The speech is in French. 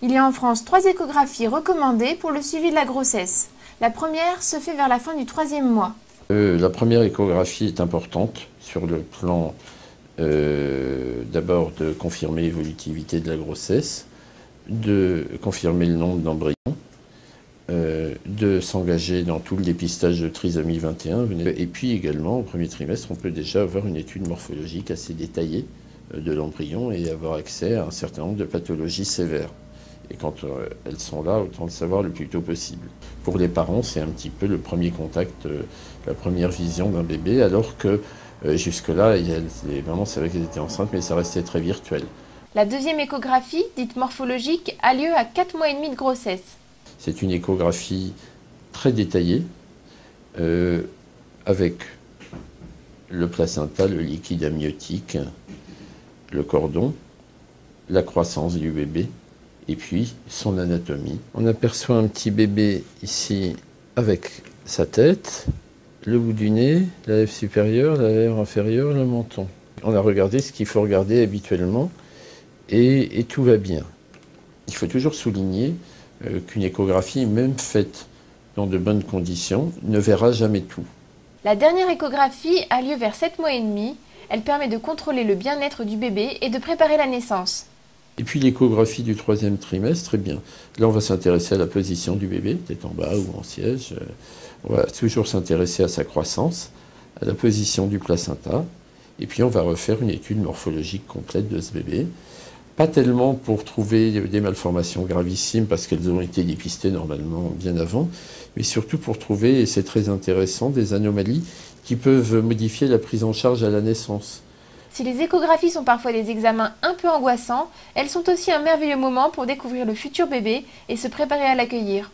Il y a en France 3 échographies recommandées pour le suivi de la grossesse. La première se fait vers la fin du 3e mois. La première échographie est importante sur le plan d'abord de confirmer l'évolutivité de la grossesse, de confirmer le nombre d'embryons, de s'engager dans tout le dépistage de trisomie 21. Et puis également, au premier trimestre, on peut déjà avoir une étude morphologique assez détaillée de l'embryon et avoir accès à un certain nombre de pathologies sévères. Et quand elles sont là, autant le savoir le plus tôt possible. Pour les parents, c'est un petit peu le premier contact, la première vision d'un bébé, alors que jusque-là, les mamans savaient qu'elles étaient enceintes, mais ça restait très virtuel. La deuxième échographie, dite morphologique, a lieu à 4 mois et demi de grossesse. C'est une échographie très détaillée, avec le placenta, le liquide amniotique, le cordon, la croissance du bébé, et puis son anatomie. On aperçoit un petit bébé ici avec sa tête, le bout du nez, la lèvre supérieure, la lèvre inférieure, le menton. On a regardé ce qu'il faut regarder habituellement et tout va bien. Il faut toujours souligner qu'une échographie, même faite dans de bonnes conditions, ne verra jamais tout. La dernière échographie a lieu vers 7 mois et demi. Elle permet de contrôler le bien-être du bébé et de préparer la naissance. Et puis l'échographie du 3e trimestre, très bien. Là, on va s'intéresser à la position du bébé, peut-être en bas ou en siège. On va toujours s'intéresser à sa croissance, à la position du placenta. Et puis on va refaire une étude morphologique complète de ce bébé. Pas tellement pour trouver des malformations gravissimes, parce qu'elles ont été dépistées normalement bien avant, mais surtout pour trouver, et c'est très intéressant, des anomalies qui peuvent modifier la prise en charge à la naissance. Si les échographies sont parfois des examens un peu angoissants, elles sont aussi un merveilleux moment pour découvrir le futur bébé et se préparer à l'accueillir.